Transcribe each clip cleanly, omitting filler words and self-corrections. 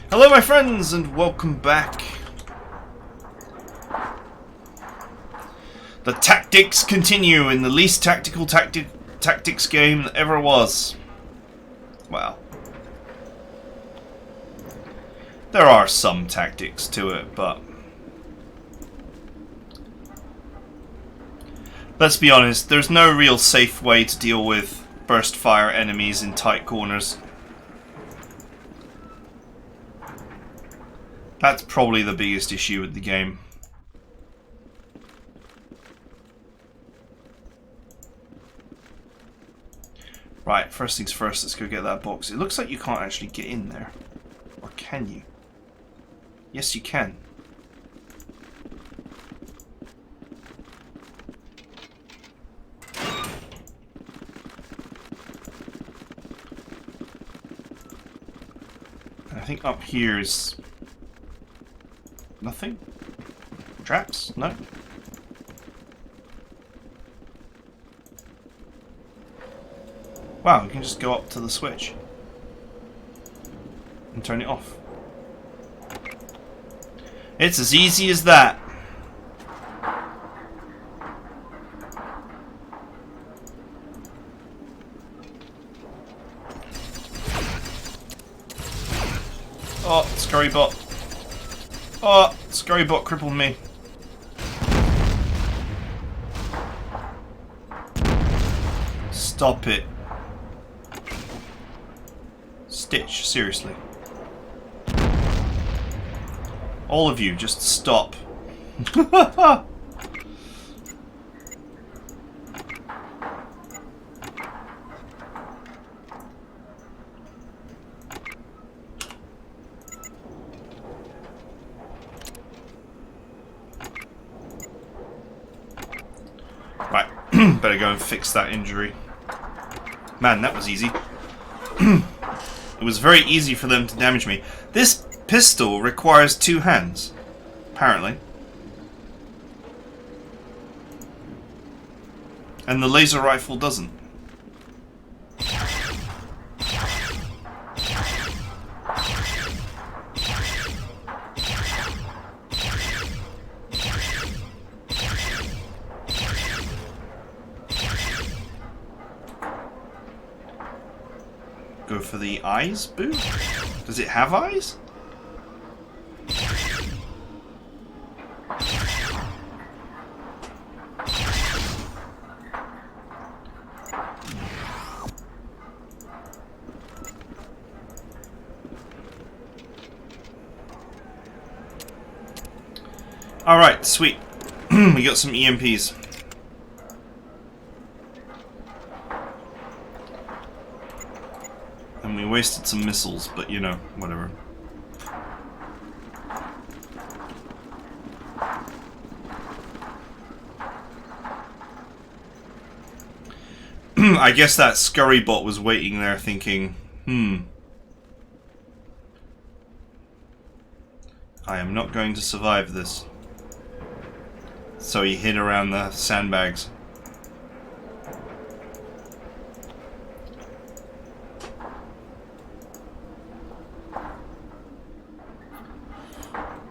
Hello my friends and welcome back. The tactics continue in the least tactical tactics game that ever was. Well, there are some tactics to it, but let's be honest, there's no real safe way to deal with burst fire enemies in tight corners. That's probably the biggest issue with the game. Right, first things first, let's go get that box. It looks like you can't actually get in there. Or can you? Yes, you can. And I think up here is nothing? Traps? No? Wow, you can just go up to the switch and turn it off. It's as easy as that. Oh, scurry bot. Oh, scurry bot crippled me. Stop it. Stitch, seriously. All of you, just stop. Right, better go and fix that injury. Man, that was easy. It was very easy for them to damage me. This pistol requires 2 hands, apparently. And the laser rifle doesn't. Go for the eyes, boo? Does it have eyes? Alright, sweet. We got some EMPs. And we wasted some missiles, but you know, whatever. I guess that scurry bot was waiting there thinking, I am not going to survive this. So he hid around the sandbags.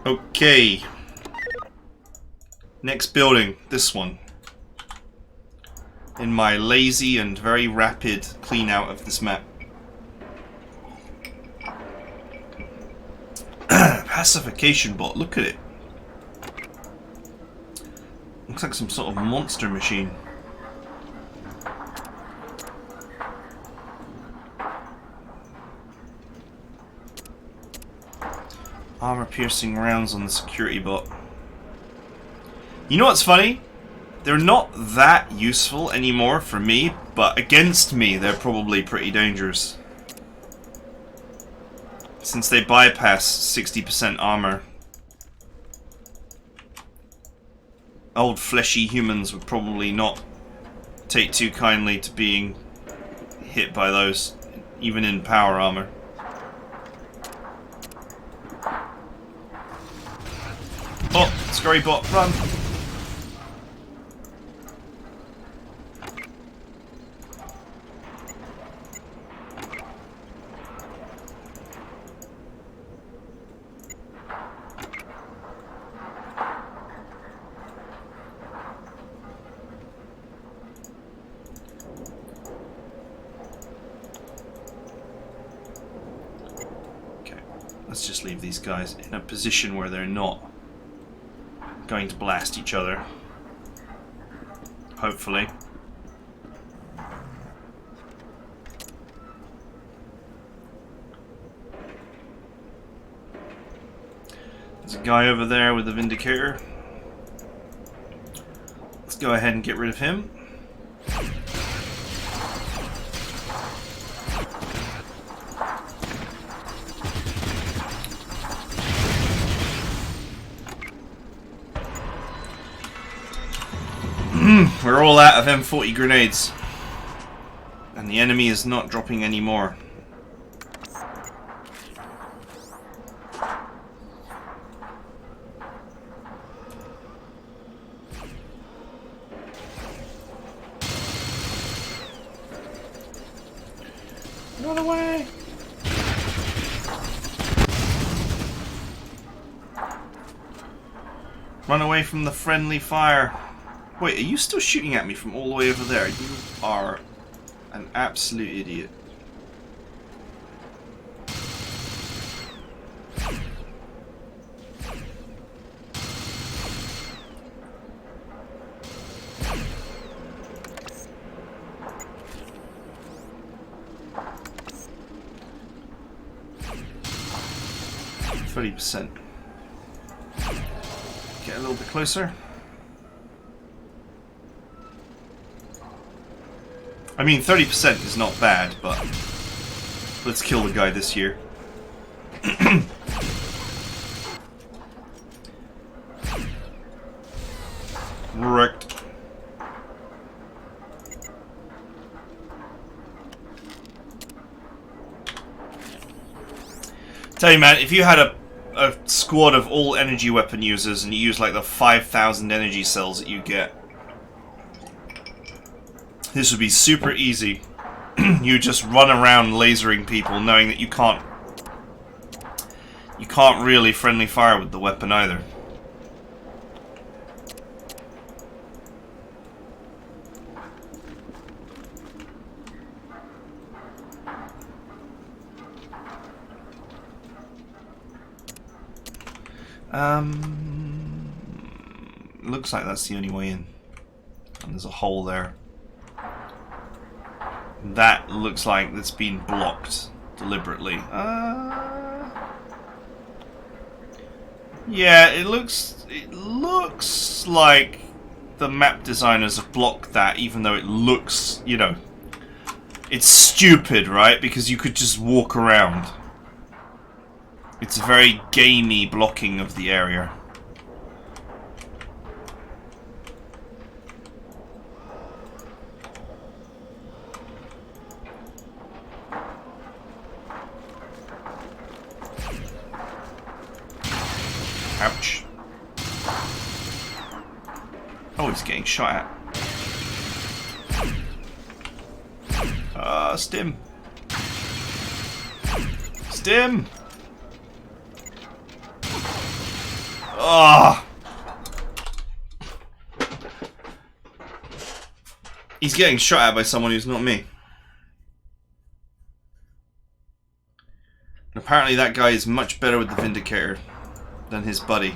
Okay. Next building, this one. In my lazy and very rapid clean out of this map. Pacification bot, look at it. Looks like some sort of monster machine. Armor-piercing rounds on the security bot. You know what's funny? They're not that useful anymore for me, but against me they're probably pretty dangerous. Since they bypass 60% armor. Old fleshy humans would probably not take too kindly to being hit by those, even in power armor. Oh, scurry bot, run! Let's just leave these guys in a position where they're not going to blast each other. Hopefully. There's a guy over there with a Vindicator. Let's go ahead and get rid of him. We're all out of M40 grenades. And the enemy is not dropping any more. Run away! Run away from the friendly fire. Wait, are you still shooting at me from all the way over there? You are an absolute idiot. %. Get a little bit closer. I mean, 30% is not bad, but let's kill the guy this year. Wrecked. Tell you, man, if you had a squad of all energy weapon users and you use like the 5,000 energy cells that you get, this would be super easy. You just run around lasering people knowing that you can't really friendly fire with the weapon either. Looks like that's the only way in. And there's a hole there. That looks like it's been blocked deliberately. Yeah, it looks like the map designers have blocked that, even though it looks, you know, it's stupid, right? Because you could just walk around. It's a very gamey blocking of the area. Ouch. Oh, he's getting shot at. Stim. Stim! Ah! He's getting shot at by someone who's not me. And apparently that guy is much better with the Vindicator than his buddy.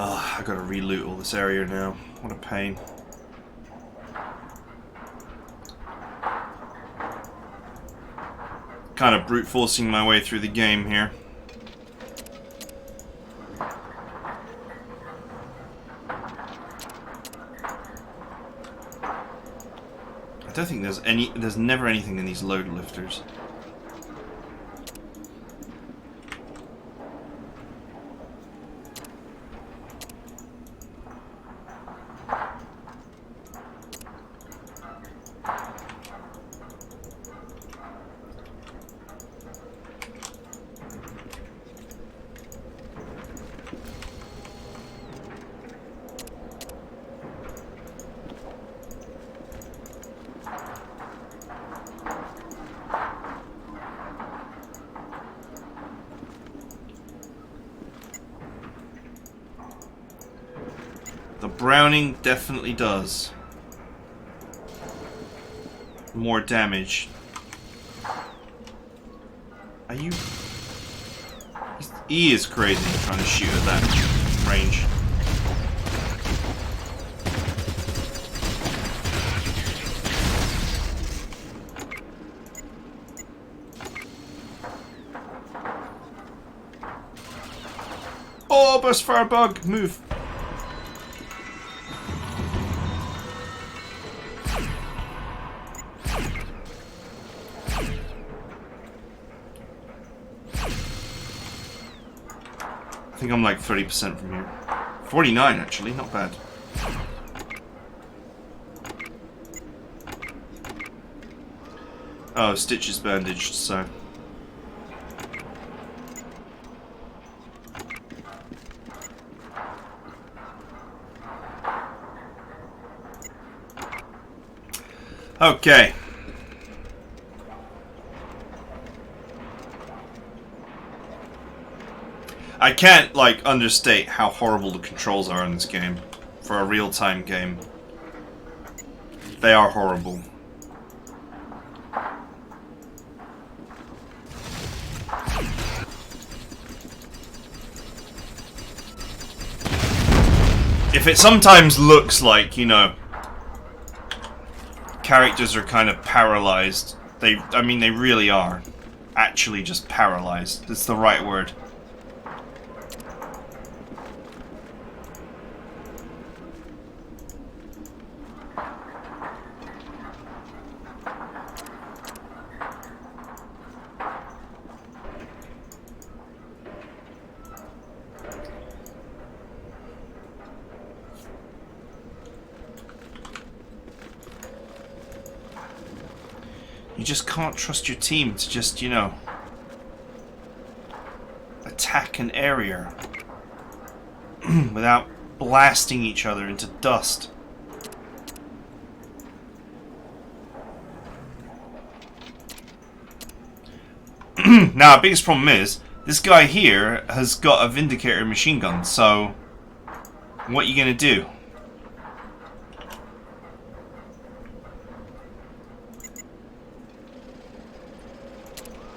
Oh, I gotta re-loot all this area now. What a pain. Kind of brute forcing my way through the game here. I don't think there's never anything in these load lifters. The Browning definitely does more damage. Are you... He is crazy trying to shoot at that range. Oh, burst fire bug! Move! I think I'm like 30% from here. 49 actually, not bad. Oh, Stitch is bandaged, so... Okay. I can't, like, understate how horrible the controls are in this game. For a real-time game. They are horrible. If it sometimes looks like, you know, characters are kind of paralyzed, I mean, they really are. Actually just paralyzed. That's the right word. You just can't trust your team to just, you know, attack an area without blasting each other into dust. Now, the biggest problem is, this guy here has got a Vindicator machine gun, so what are you going to do?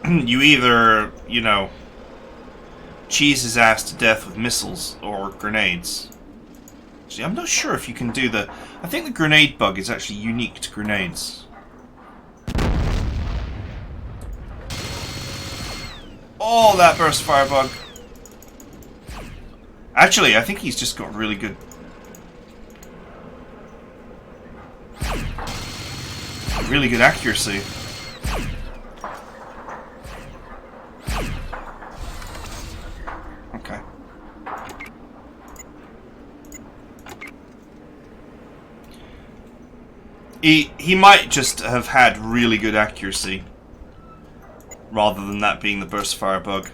You either, you know, cheese his ass to death with missiles or grenades. See, I'm not sure if you can do the... I think the grenade bug is actually unique to grenades. Oh, that burst fire bug. Actually, I think he's just got really good... really good accuracy. Okay. He might just have had really good accuracy, rather than that being the burst fire bug,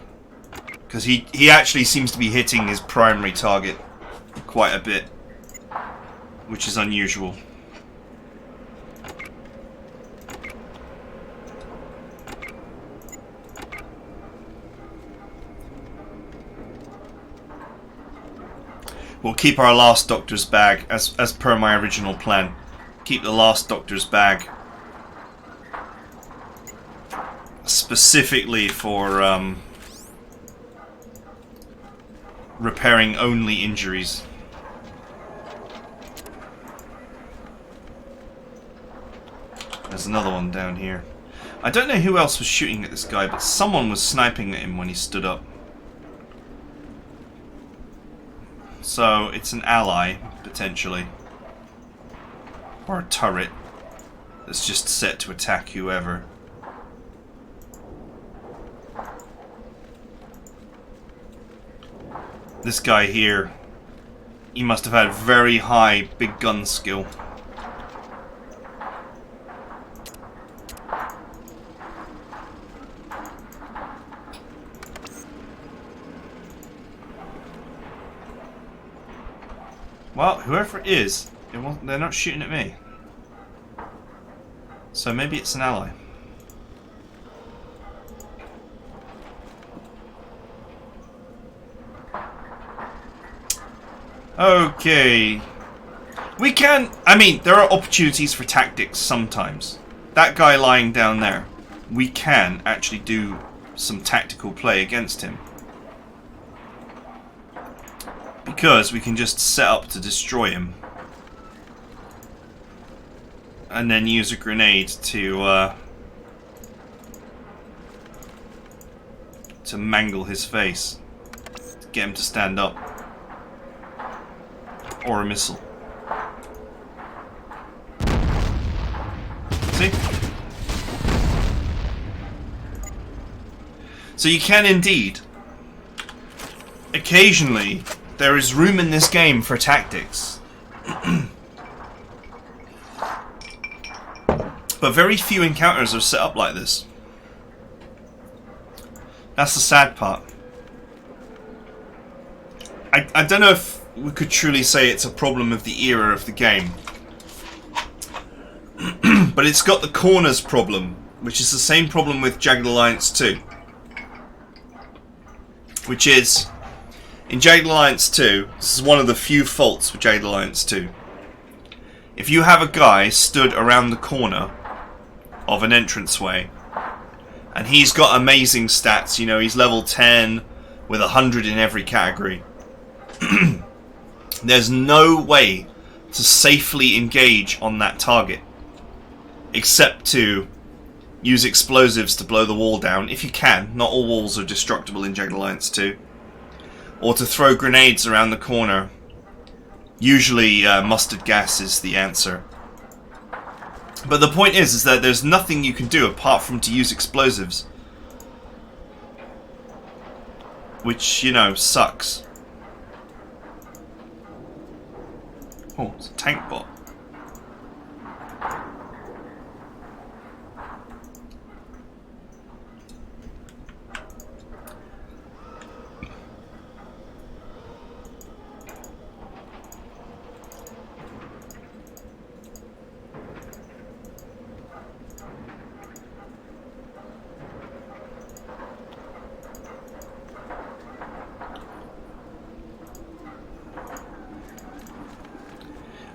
because he actually seems to be hitting his primary target quite a bit, which is unusual. We'll keep our last Doctor's bag, as per my original plan. Keep the last Doctor's bag. Specifically for repairing only injuries. There's another one down here. I don't know who else was shooting at this guy, but someone was sniping at him when he stood up. So, it's an ally, potentially. Or a turret that's just set to attack whoever. This guy here, he must have had very high big gun skill. Well, whoever it is, they're not shooting at me. So maybe it's an ally. Okay. We can... I mean, there are opportunities for tactics sometimes. That guy lying down there, we can actually do some tactical play against him. Because we can just set up to destroy him. And then use a grenade to mangle his face. To get him to stand up. Or a missile. See? So you can indeed. Occasionally, there is room in this game for tactics. But very few encounters are set up like this. That's the sad part. I don't know if we could truly say it's a problem of the era of the game. But it's got the corners problem, which is the same problem with Jagged Alliance 2. Which is, in Jagged Alliance 2, this is one of the few faults with Jagged Alliance 2. If you have a guy stood around the corner of an entranceway, and he's got amazing stats, you know, he's level 10 with 100 in every category, there's no way to safely engage on that target. Except to use explosives to blow the wall down, if you can. Not all walls are destructible in Jagged Alliance 2. Or to throw grenades around the corner. Usually mustard gas is the answer. But the point is that there's nothing you can do apart from to use explosives. Which, you know, sucks. Oh, it's a tank bot.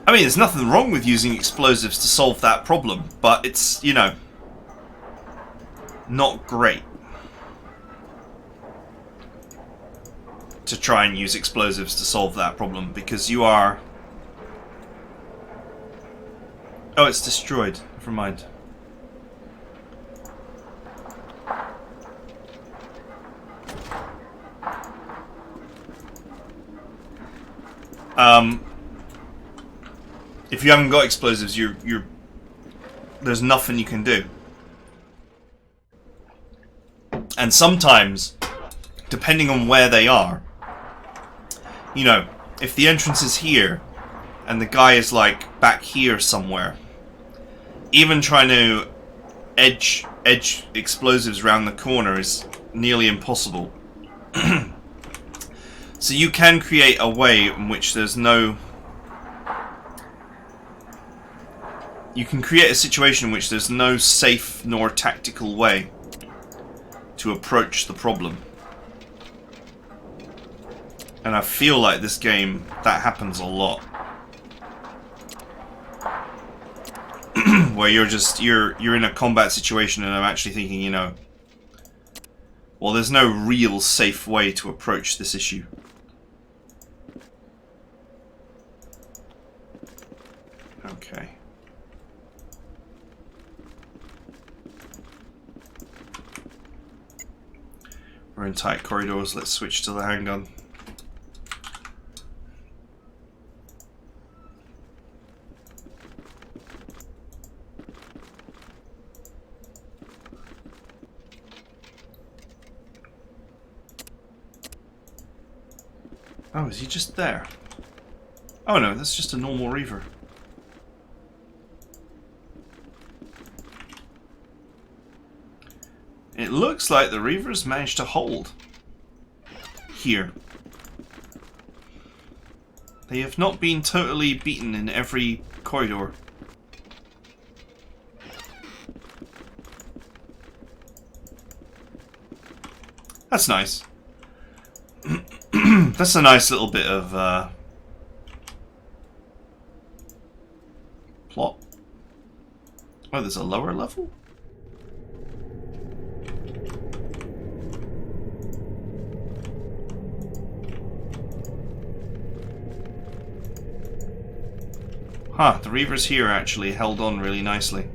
I mean, there's nothing wrong with using explosives to solve that problem, but it's, you know, not great to try and use explosives to solve that problem, because you are... Oh, it's destroyed. Never mind. If you haven't got explosives, there's nothing you can do. And sometimes, depending on where they are, you know, if the entrance is here, and the guy is like back here somewhere, even trying to edge explosives around the corner is nearly impossible. So you can create a way in which there's no... You can create a situation in which there's no safe nor tactical way to approach the problem. And I feel like this game, that happens a lot. Where you're in a combat situation and I'm actually thinking, you know, well, there's no real safe way to approach this issue. Okay. We're in tight corridors, let's switch to the handgun. Oh, is he just there? Oh no, that's just a normal Reaver. It looks like the Reavers managed to hold here. They have not been totally beaten in every corridor. That's nice. That's a nice little bit of Oh, there's a lower level? Huh, the Reavers here actually held on really nicely.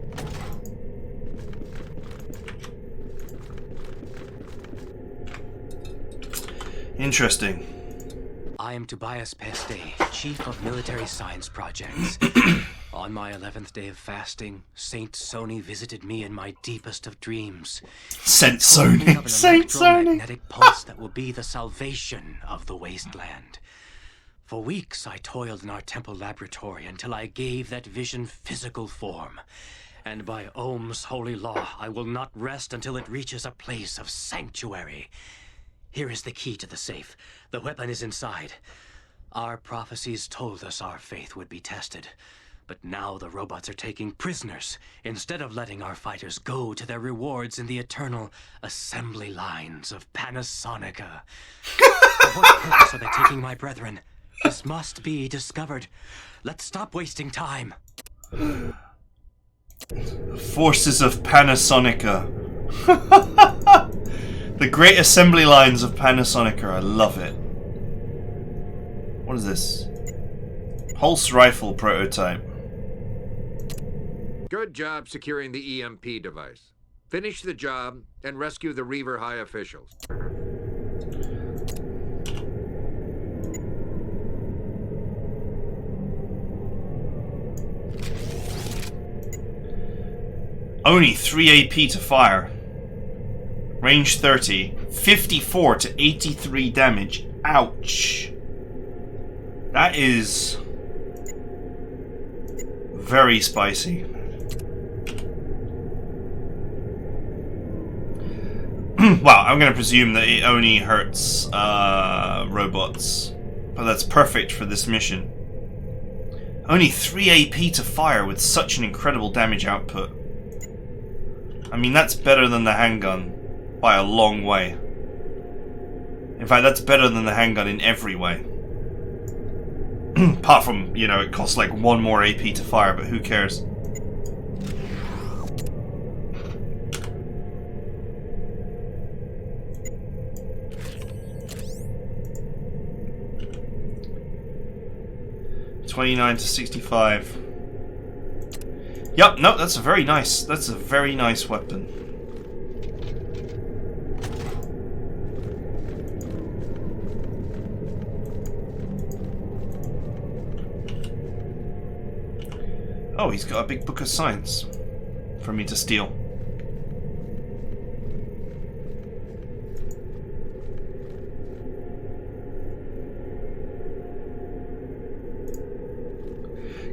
Interesting. I am Tobias Peste, Chief of Military Science Projects. On my 11th day of fasting, Saint Sony visited me in my deepest of dreams. Saint Sony. Saint Sony. Electromagnetic pulse that will be the salvation of the wasteland. For weeks, I toiled in our temple laboratory until I gave that vision physical form. And by Ohm's holy law, I will not rest until it reaches a place of sanctuary. Here is the key to the safe. The weapon is inside. Our prophecies told us our faith would be tested. But now the robots are taking prisoners, instead of letting our fighters go to their rewards in the eternal assembly lines of Panasonica. For what purpose are they taking my brethren? This must be discovered. Let's stop wasting time. Forces of Panasonica. The great assembly lines of Panasonica. I love it. What is this? Pulse rifle prototype. Good job securing the EMP device. Finish the job and rescue the Reaver High officials. Only 3 AP to fire. Range 30. 54 to 83 damage. Ouch. That is very spicy. Well, I'm going to presume that it only hurts robots. But that's perfect for this mission. Only 3 AP to fire with such an incredible damage output. I mean, that's better than the handgun by a long way. In fact, that's better than the handgun in every way. Apart from, you know, it costs like 1 more AP to fire, but who cares? $29 to 65. Yep, no, that's a very nice weapon. Oh, he's got a big book of science for me to steal.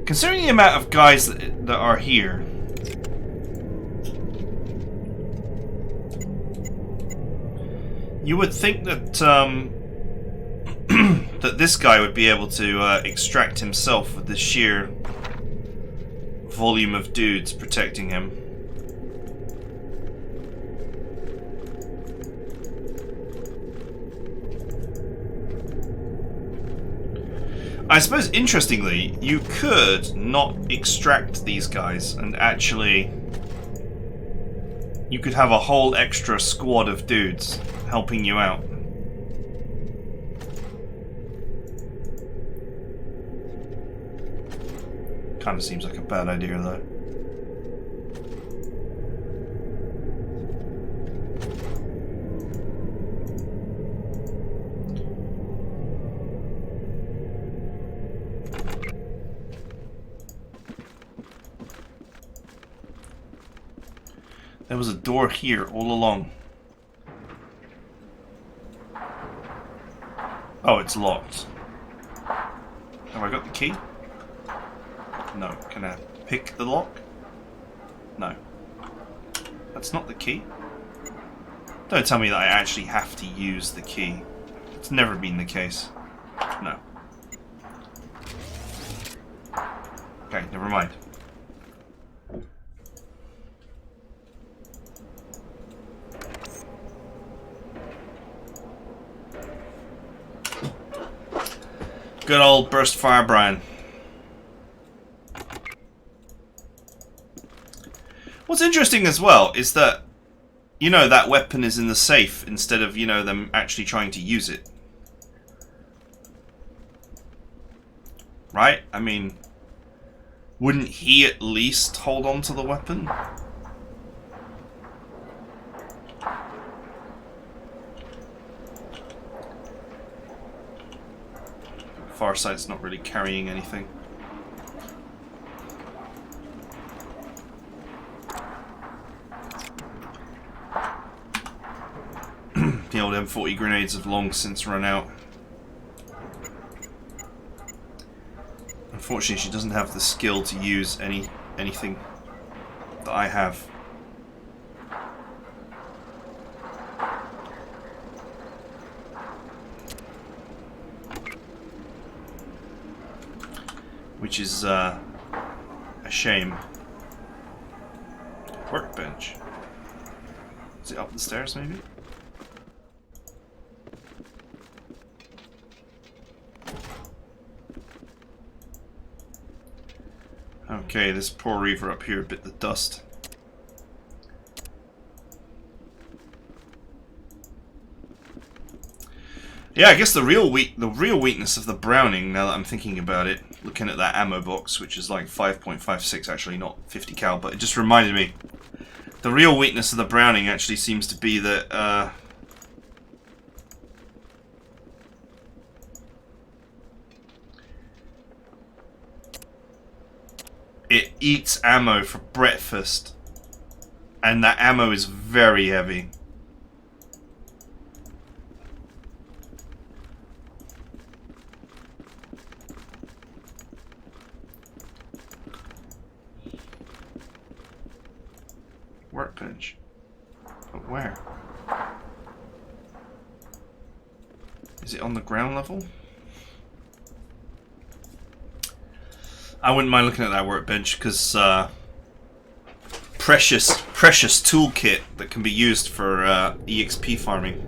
Considering the amount of guys that are here, you would think that that this guy would be able to extract himself with the sheer volume of dudes protecting him. I suppose, interestingly, you could not extract these guys and actually you could have a whole extra squad of dudes helping you out. Kind of seems like a bad idea, though. There was a door here all along. Oh, it's locked. Have I got the key? No. Can I pick the lock? No. That's not the key. Don't tell me that I actually have to use the key. It's never been the case. No. Okay, never mind. Good old burst firebrand. What's interesting as well is that, you know, that weapon is in the safe instead of, you know, them actually trying to use it. Right? I mean, wouldn't he at least hold on to the weapon? Farsight's not really carrying anything. The old M40 grenades have long since run out. Unfortunately, she doesn't have the skill to use anything that I have. Which is a shame. Workbench. Is it up the stairs, maybe? Okay, this poor Reaver up here bit the dust. Yeah, I guess the real weakness of the Browning, now that I'm thinking about it, looking at that ammo box, which is like 5.56, actually not 50 cal, but it just reminded me. The real weakness of the Browning actually seems to be that it eats ammo for breakfast, and that ammo is very heavy. Workbench. But where? Is it on the ground level? I wouldn't mind looking at that workbench because precious toolkit that can be used for EXP farming.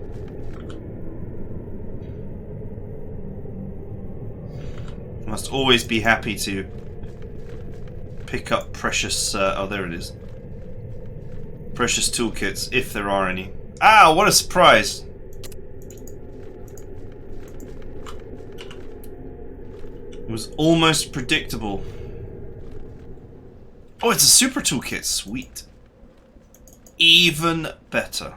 Must always be happy to pick up precious. Oh, there it is. Precious toolkits, if there are any. Ah, what a surprise! It was almost predictable. Oh, it's a super toolkit. Sweet. Even better.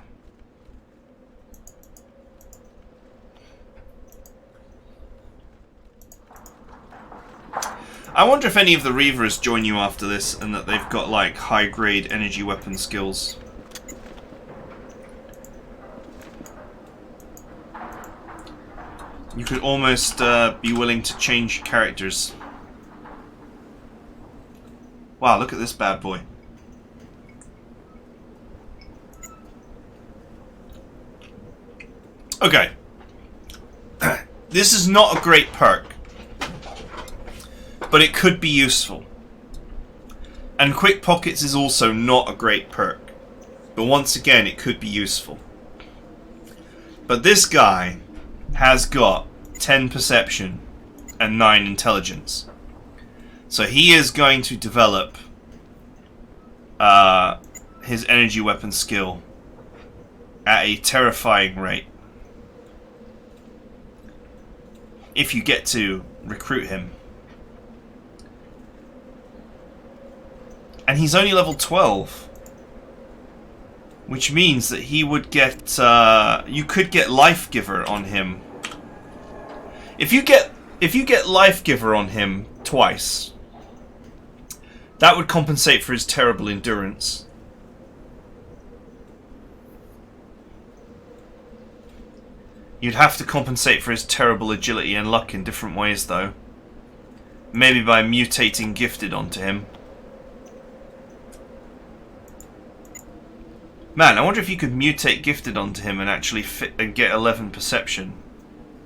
I wonder if any of the Reavers join you after this and that they've got like high-grade energy weapon skills. You could almost be willing to change characters. Wow, look at this bad boy. Okay. This is not a great perk, but it could be useful. And Quick Pockets is also not a great perk, but once again it could be useful. But this guy has got 10 perception and 9 intelligence. So he is going to develop his energy weapon skill at a terrifying rate. If you get to recruit him. And he's only level 12. Which means that he would get... you could get Life Giver on him. If you get Life Giver on him twice, that would compensate for his terrible endurance. You'd have to compensate for his terrible agility and luck in different ways, though. Maybe by mutating Gifted onto him. Man, I wonder if you could mutate Gifted onto him and actually fit and get 11 perception.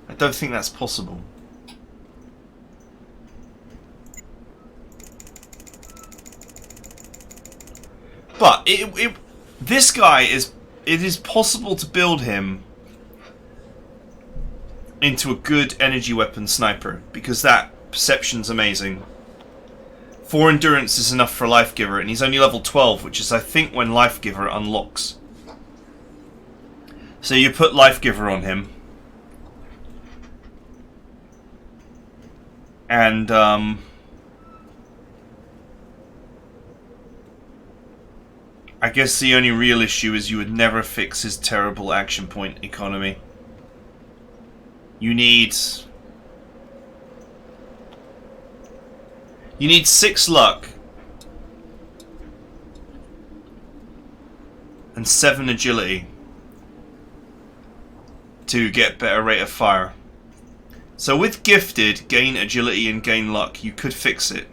I don't think that's possible. But this guy is... It is possible to build him into a good energy weapon sniper, because that perception's amazing. 4 endurance is enough for Life Giver, and he's only level 12, which is I think when Life Giver unlocks. So you put Life Giver on him. And I guess the only real issue is you would never fix his terrible action point economy. You need 6 luck and 7 agility to get better rate of fire. So with gifted, gain agility and gain luck, you could fix it.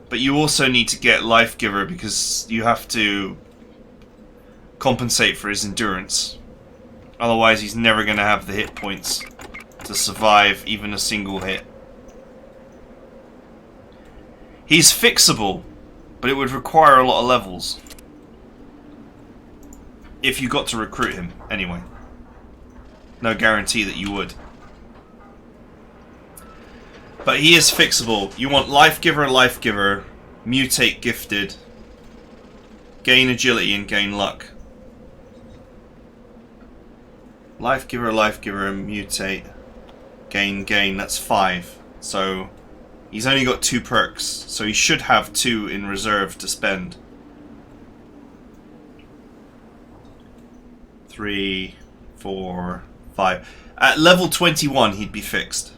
But you also need to get Life Giver because you have to compensate for his endurance. Otherwise he's never going to have the hit points to survive even a single hit. He's fixable, but it would require a lot of levels. If you got to recruit him, anyway. No guarantee that you would. But he is fixable. You want Life Giver, mutate gifted, gain agility and gain luck. Life Giver, mutate, gain, that's 5. So he's only got 2 perks, so he should have 2 in reserve to spend. 3, 4, 5. At level 21 he'd be fixed.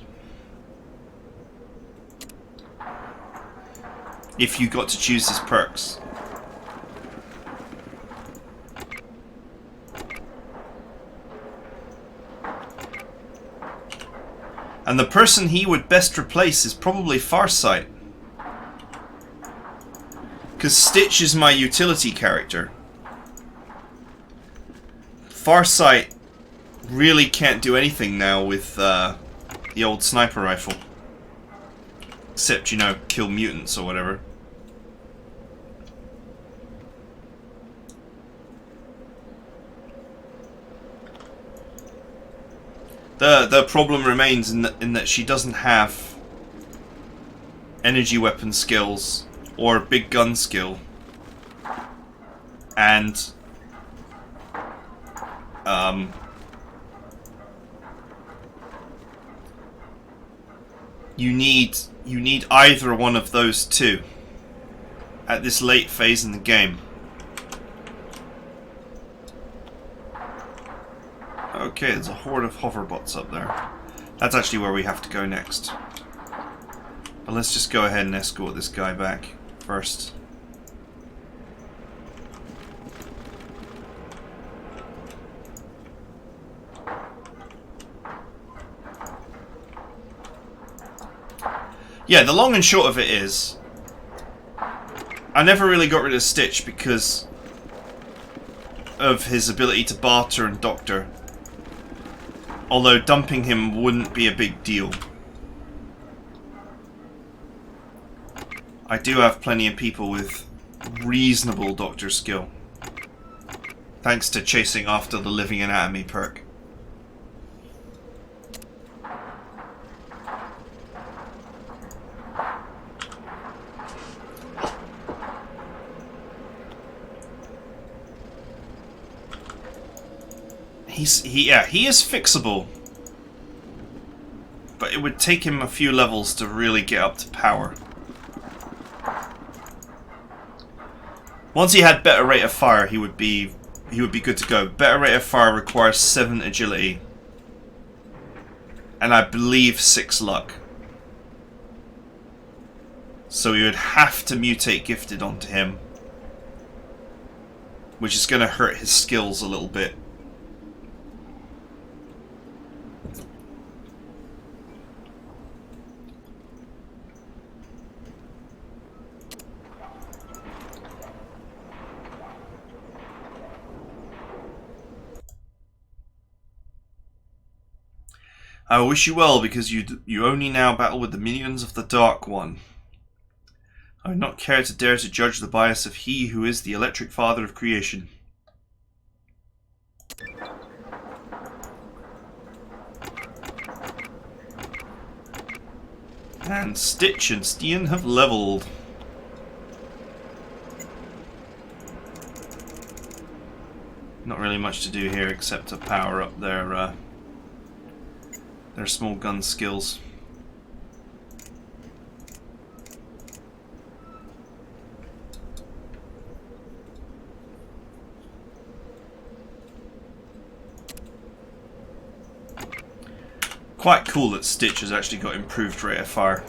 If you got to choose his perks. And the person he would best replace is probably Farsight. Because Stitch is my utility character. Farsight really can't do anything now with the old sniper rifle. Except, you know, kill mutants or whatever. The problem remains in that she doesn't have energy weapon skills or big gun skill, and you need either one of those two at this late phase in the game. Okay, there's a horde of hoverbots up there. That's actually where we have to go next. But let's just go ahead and escort this guy back first. Yeah, the long and short of it is, I never really got rid of Stitch because of his ability to barter and doctor. Although dumping him wouldn't be a big deal. I do have plenty of people with reasonable doctor skill. Thanks to chasing after the living anatomy perk. He is fixable, but it would take him a few levels to really get up to power. Once he had better rate of fire, he would be good to go. Better rate of fire requires 7 agility, and I believe 6 luck. So we would have to mutate gifted onto him, which is going to hurt his skills a little bit. I wish you well, because you only now battle with the minions of the Dark One. I would not care to dare to judge the bias of he who is the electric father of creation. And Stitch and Stian have leveled. Not really much to do here except to power up their small gun skills. Quite cool that Stitch has actually got improved rate of fire.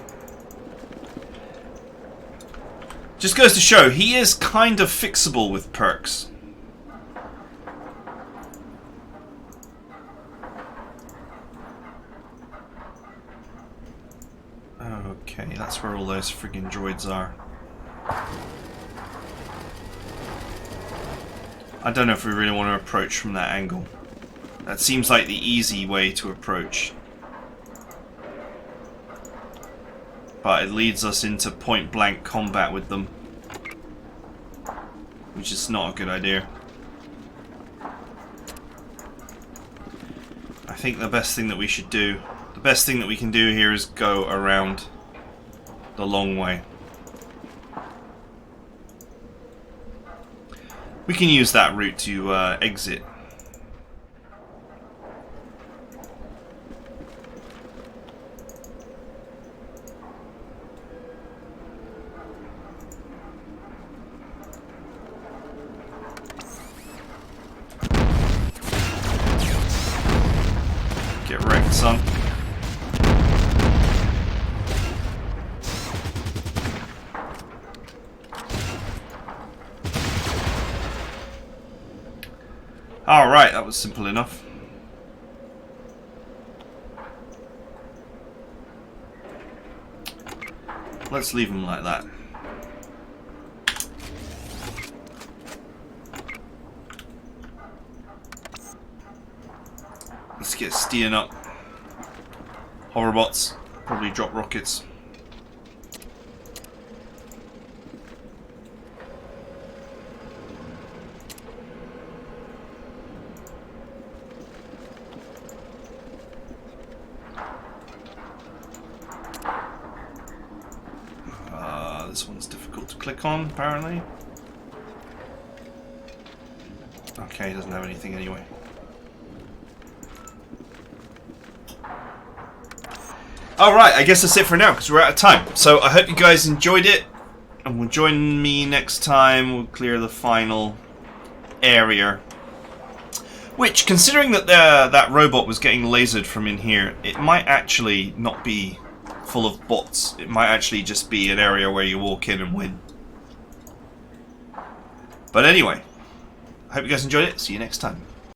Just goes to show, he is kind of fixable with perks. Okay, that's where all those friggin' droids are. I don't know if we really want to approach from that angle. That seems like the easy way to approach. But it leads us into point-blank combat with them, which is not a good idea. I think the best thing that we should do, the best thing that we can do here is go around the long way. We can use that route to exit. Get wrecked, son. Alright, that was simple enough. Let's leave him like that. Let's get steering up. Hoverbots probably drop rockets. This one's difficult to click on, apparently. Okay, doesn't have anything anyway. Alright, I guess that's it for now, because we're out of time. So I hope you guys enjoyed it, and will join me next time. We'll clear the final area. Which, considering that that robot was getting lasered from in here, it might actually not be full of bots. It might actually just be an area where you walk in and win. But anyway, I hope you guys enjoyed it. See you next time.